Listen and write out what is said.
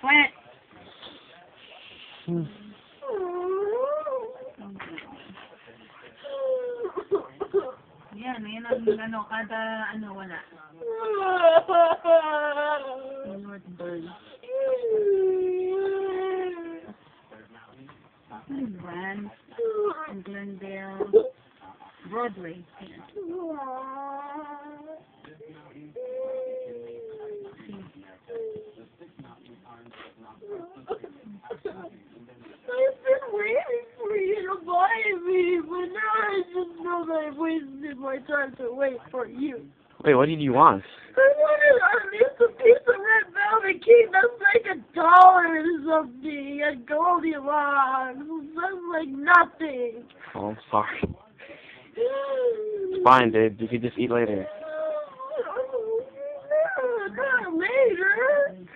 What? Yan ang kada wala. Northburn. Brand, Glendale, Broadway. I've been waiting for you to buy me, but now I just know that I've wasted my time to wait for you. Wait, what did you want? I missed a piece of red velvet cake that's like $1 or something, and Goldilocks. That's like nothing. Oh, I'm sorry. It's fine, dude. You can just eat later.